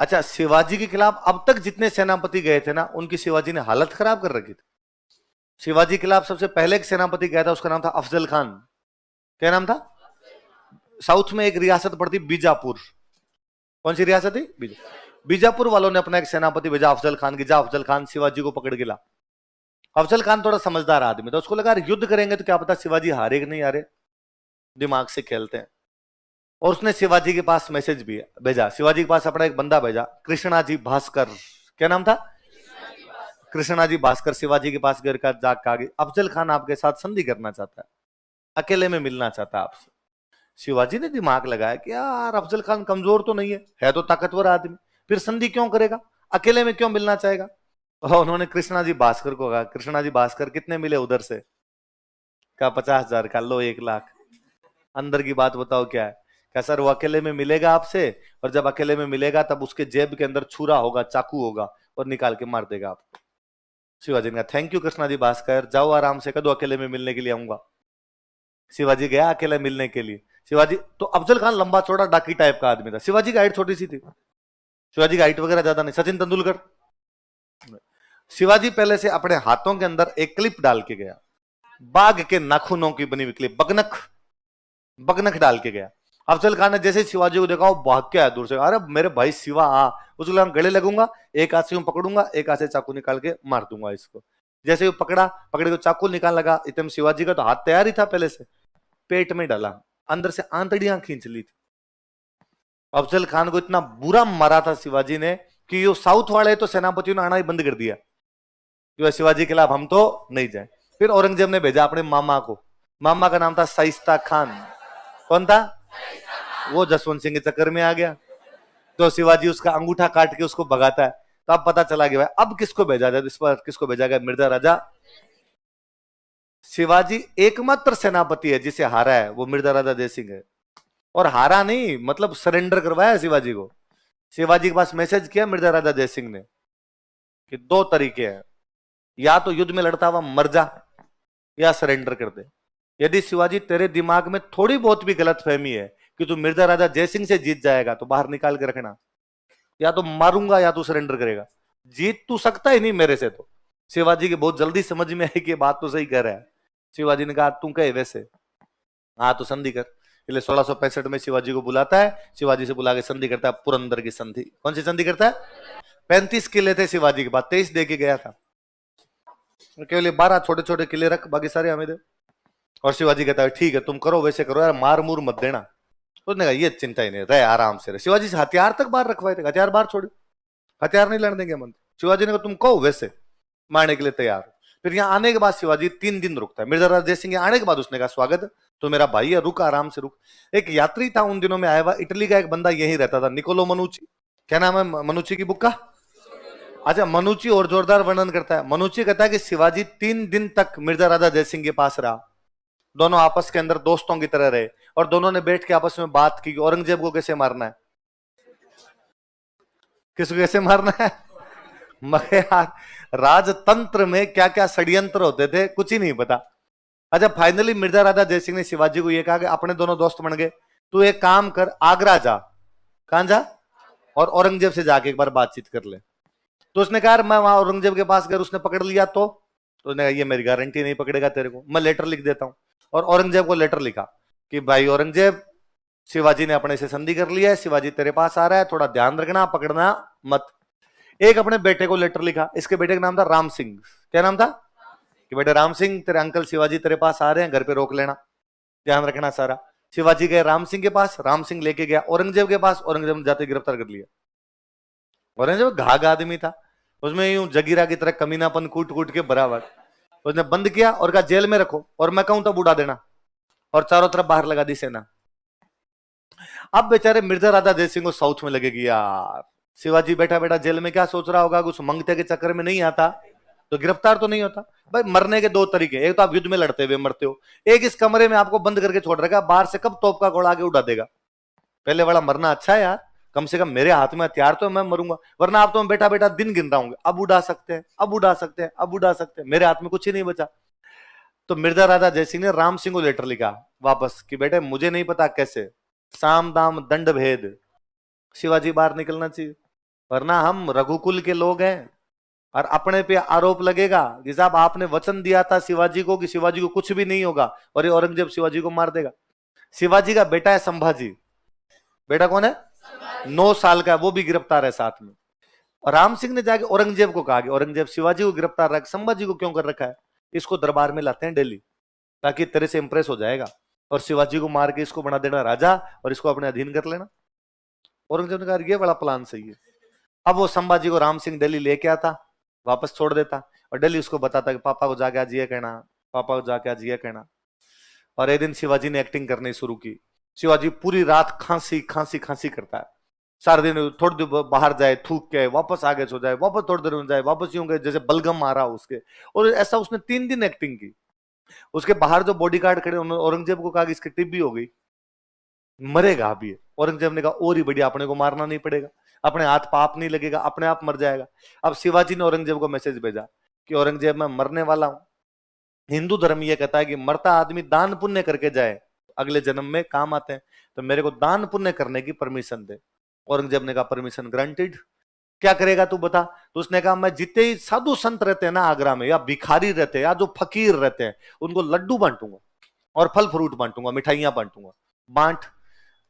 अच्छा, शिवाजी के खिलाफ अब तक जितने सेनापति गए थे ना, उनकी शिवाजी ने हालत खराब कर रखी थी। शिवाजी के खिलाफ सबसे पहले एक सेनापति गया था, उसका नाम था अफजल खान। क्या नाम था? साउथ में एक रियासत पड़ती बीजापुर। कौन सी रियासत थी? बीजापुर वालों ने अपना एक सेनापति भेजा अफजल खान की, जा अफजल खान शिवाजी को पकड़ के ला। अफजल खान थोड़ा समझदार आदमी था, उसको लगा युद्ध करेंगे तो क्या पता शिवाजी हारे कि नहीं हारे, दिमाग से खेलते हैं। और उसने शिवाजी के पास मैसेज भी भेजा, शिवाजी के पास अपना एक बंदा भेजा, कृष्णाजी भास्कर। क्या नाम था? कृष्णाजी भास्कर शिवाजी के पास गए, जाके अफजल खान आपके साथ संधि करना चाहता है, अकेले में मिलना चाहता है आपसे। शिवाजी ने दिमाग लगाया कि यार अफजल खान कमजोर तो नहीं है तो ताकतवर आदमी, फिर संधि क्यों करेगा, अकेले में क्यों मिलना चाहेगा। और उन्होंने कृष्णाजी भास्कर को कहा, कृष्णाजी भास्कर कितने मिले उधर से? कहा 50,000 का, लो 1,00,000। अंदर की बात बताओ क्या है? क्या सर वो अकेले में मिलेगा आपसे, और जब अकेले में मिलेगा तब उसके जेब के अंदर छुरा होगा, चाकू होगा, और निकाल के मार देगा आपको। शिवाजी ने कहा थैंक यू कृष्णाजी भास्कर, जाओ आराम से, कदो अकेले में मिलने के लिए आऊंगा। शिवाजी गया अकेले मिलने के लिए। शिवाजी तो अफजल खान लंबा चौड़ा डाकी टाइप का आदमी था, शिवाजी की हाइट छोटी सी थी, शिवाजी की हाइट वगैरह ज्यादा नहीं, सचिन तेंदुलकर। शिवाजी पहले से अपने हाथों के अंदर एक क्लिप डाल के गया, बाघ के नाखूनों की बनी हुई क्लिप, बगनख, बगनख डाल के गया। अफजल खान ने जैसे शिवाजी को देखा, वो भाग के आया दूर से, अरे मेरे भाई शिवा आ। उसको गले लगूंगा, एक हाथ से यूं पकड़ूंगा, एक हाथ से चाकू निकाल के मार दूंगा इसको। जैसे वो पकड़ा, पकड़े को चाकू निकाल लगा, इतने शिवाजी का तो हाथ तैयार ही था पहले से, पेट में डाला, अंदर से आंतड़ियां खींच ली थी। अफजल खान को इतना बुरा मारा था शिवाजी ने कि यो साउथ वाले तो सेनापतियों ने आना ही बंद कर दिया कि शिवाजी के खिलाफ हम तो नहीं जाए। फिर औरंगजेब ने भेजा अपने मामा को, मामा का नाम था शाइस्ता खान। कौन था? वो जसवंत सिंह के चक्कर में आ गया, तो शिवाजी उसका अंगूठा काट के उसको भगाता है। तो अब पता चला कि भाई अब किसको भेजा जाए, इस पर किसको भेजा गया? मिर्जा राजा। शिवाजी एकमात्र सेनापति है जिसे हारा है, वो मिर्जा राजा जयसिंह है। और हारा नहीं, मतलब सरेंडर करवाया शिवाजी को। शिवाजी के पास मैसेज किया मिर्जा राजा जयसिंह ने कि दो तरीके हैं, या तो युद्ध में लड़ता हुआ मर जा, या सरेंडर कर दे। यदि शिवाजी तेरे दिमाग में थोड़ी बहुत भी गलत फहमी है कि तू मिर्जा राजा जयसिंह से जीत जाएगा, तो बाहर निकाल के रखना, या तो मारूंगा या तू सरेंडर करेगा, जीत तू सकता ही नहीं मेरे से। तो शिवाजी के बहुत जल्दी समझ में आई कि बात तो सही कह रहा है। शिवाजी ने कहा तू कहे वैसे, हाँ तो संधि कर। इसलिए 1665 में शिवाजी को बुलाता है, शिवाजी से बुला के संधि करता है, पुरंदर की संधि। कौन सी संधि करता है? 35 किले थे शिवाजी के पास, 23 दे के गया था, केवल 12 छोटे छोटे किले रख, बाकी सारे हमें दे। और शिवाजी कहता है ठीक है तुम करो वैसे करो यार, मार मूर मत देना। उसने कहा ये चिंता ही नहीं, रहे आराम से रहे। शिवाजी से हथियार तक बाहर रखवाए थे, हथियार बाहर छोड़े, हथियार नहीं लड़ने देंगे मन। शिवाजी ने कहा तुम कहो वैसे, मारने के लिए तैयार। फिर यहाँ आने के बाद शिवाजी 3 दिन रुकता है। मिर्जा राजा जयसिंह आने के बाद उसने कहा स्वागत, तो मेरा भाई है, रुक आराम से रुक। एक यात्री था उन दिनों में आया हुआ, इटली का एक बंदा यही रहता था, निकोलो मनुची। क्या नाम है मनुची की बुक का? अच्छा, मनुची और जोरदार वर्णन करता है। मनुची कहता है कि शिवाजी 3 दिन तक मिर्जा राजा जयसिंह के पास रहा, दोनों आपस के अंदर दोस्तों की तरह रहे, और दोनों ने बैठ के आपस में बात की औरंगजेब को कैसे मारना है, किसको कैसे मारना है। मगर यार राजतंत्र में क्या क्या षड्यंत्र होते थे कुछ ही नहीं पता। अच्छा, फाइनली मिर्जा राजा जयसिंह ने शिवाजी को यह कहा कि अपने दोनों दोस्त बन गए, तू एक काम कर, आगरा जा। कहां जा? और औरंगजेब से जाके एक बार बातचीत कर ले। तो उसने कहा मैं वहां औरंगजेब के पास गया, उसने पकड़ लिया तो उसने कहा ये मेरी गारंटी नहीं पकड़ेगा तेरे को, मैं लेटर लिख देता हूं। और औरंगजेब को लेटर लिखा कि भाई औरंगजेब, शिवाजी ने अपने से संधि कर लिया है, शिवाजी तेरे पास आ रहा है, थोड़ा ध्यान रखना, पकड़ना मत। एक अपने बेटे को लेटर लिखा, इसके बेटे का नाम था राम सिंह। क्या नाम था? कि बेटे राम सिंह, तेरे अंकल शिवाजी तेरे पास आ रहे हैं, घर पे रोक लेना, ध्यान रखना सारा। शिवाजी गए राम सिंह के पास, राम सिंह लेके गया औरंगजेब के पास, औरंगजेब ने जाते गिरफ्तार कर लिया। औरंगजेब घाघ आदमी था, उसमें यूं जगीरा की तरह कमीनापन कूट कूट के बराबर। उसने बंद किया और कहा जेल में रखो, और मैं कहूं तब उड़ा देना, और चारों तरफ बाहर लगा दी सेना। अब बेचारे मिर्जा राजा जयसिंह को साउथ में लगेगी यार, शिवाजी बैठा बैठा जेल में क्या सोच रहा होगा, उस मंगते के चक्कर में नहीं आता तो गिरफ्तार तो नहीं होता। भाई मरने के 2 तरीके, एक तो आप युद्ध में लड़ते हुए मरते हो, एक इस कमरे में आपको बंद करके छोड़ रखा, बाहर से कब तोप का गोला आगे उड़ा देगा। पहले वाला मरना अच्छा है यार, कम से कम मेरे हाथ में हथियार तो मैं मरूंगा, वरना आप तो मैं बैठा बैठा दिन गिन रहा हूँ, अब उड़ा सकते हैं, अब उड़ा सकते हैं, अब उड़ा सकते हैं, मेरे हाथ में कुछ ही नहीं बचा। तो मिर्जा राजा जयसिंह ने राम सिंह को लेटर लिखा वापस कि बेटे मुझे नहीं पता कैसे, साम दाम दंड भेद शिवाजी बाहर निकलना चाहिए। वरना हम रघुकुल के लोग हैं और अपने पे आरोप लगेगा कि साहब आपने वचन दिया था शिवाजी को कि शिवाजी को कुछ भी नहीं होगा, और ये औरंगजेब शिवाजी को मार देगा। शिवाजी का बेटा है संभाजी। बेटा कौन है? 9 साल का है, वो भी गिरफ्तार है साथ में। और राम सिंह ने जाके औरंगजेब को कहा कि औरंगजेब शिवाजी को गिरफ्तार रख, संभाजी को क्यों कर रखा है? इसको दरबार में लाते हैं दिल्ली, ताकि तेरे से इंप्रेस हो जाएगा और शिवाजी को मार के इसको बना देना राजा और इसको अपने अधीन कर लेना। औरंगजेब ने कहा ये बड़ा प्लान सही है। अब वो संभाजी को राम सिंह दिल्ली लेके आता, वापस छोड़ देता और दिल्ली उसको बताता कि पापा को जाके आज ये कहना, पापा को जाके आज ये कहना। और एक दिन शिवाजी ने एक्टिंग करनी शुरू की। शिवाजी पूरी रात खांसी खांसी खांसी करता है, सारे दिन थोड़ी देर बाहर जाए थूक के वापस आगे सो जाए, वापस थोड़ी देर में जाए वापस यूं गए जैसे बलगम मारा उसके। और ऐसा उसने 3 दिन एक्टिंग की। उसके बाहर जो बॉडीगार्ड खड़े उन्होंने औरंगजेब को कहा कि इसकी टिब्बी हो गई, मरेगा अभी। औरंगजेब ने कहा और ही बढ़िया, अपने को मारना नहीं पड़ेगा, अपने हाथ पाप नहीं लगेगा, अपने आप मर जाएगा। अब शिवाजी ने औरंगजेब को मैसेज भेजा कि औरंगजेब मैं मरने वाला हूं। हिंदू धर्म यह कहता है कि मरता आदमी दान पुण्य करके जाए, अगले जन्म में काम आते हैं, तो मेरे को दान पुण्य करने की परमिशन दे। औरंगजेब ने कहा परमिशन ग्रांटेड। क्या करेगा तू बता? तो उसने कहा मैं जितने ही साधु संत रहते हैं ना आगरा में, या भिखारी रहते हैं या जो फकीर रहते हैं, उनको लड्डू बांटूंगा और फल फ्रूट बांटूंगा, मिठाइयां बांटूंगा, बांट।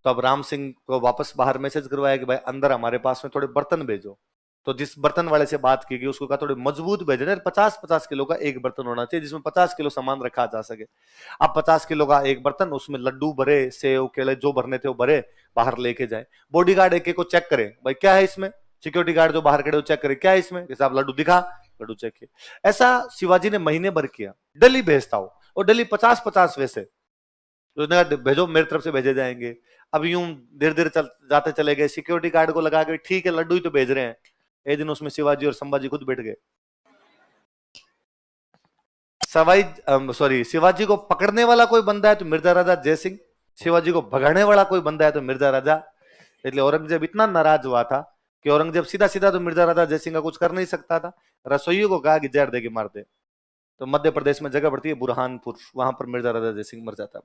तो अब राम सिंह को वापस बाहर मैसेज करवाया कि भाई अंदर हमारे पास में थोड़े बर्तन भेजो। तो जिस बर्तन वाले से बात की गई उसको कहा थोड़े मजबूत भेजने, 50-50 किलो का एक बर्तन होना चाहिए जिसमें 50 किलो सामान रखा जा सके। अब 50 किलो का एक बर्तन, उसमें लड्डू भरे, सेव केले जो भरने थे वो भरे, बाहर लेके जाए। बॉडीगार्ड एक एक को चेक करे, भाई क्या है इसमें। सिक्योरिटी गार्ड जो बाहर खड़े वो चेक करे क्या है इसमें, जैसे आप लड्डू दिखा, लड्डू चेक किया। ऐसा शिवाजी ने महीने भर किया। दिल्ली भेजता हो और दिल्ली 50-50 वैसे तो उसने कहा भेजो, मेरी तरफ से भेजे जाएंगे। अब यूं धीरे धीरे जाते चले गए, सिक्योरिटी गार्ड को लगा के ठीक है लड्डू ही तो भेज रहे हैं। एक दिन उसमें शिवाजी और संभाजी खुद बैठ गए। शिवाजी को पकड़ने वाला कोई बंदा है तो मिर्जा राजा जयसिंह, शिवाजी को भगाने वाला कोई बंदा है तो मिर्जा राजा। इसलिए औरंगजेब इतना नाराज हुआ था कि औरंगजेब सीधा सीधा तो मिर्जा राजा जयसिंह का कुछ कर नहीं सकता था। रसोइयों को कहा कि जहर दे के मार दे। तो मध्य प्रदेश में जगह पड़ती है बुरहानपुर, वहां पर मिर्जा राजा जयसिंह मर जाता है।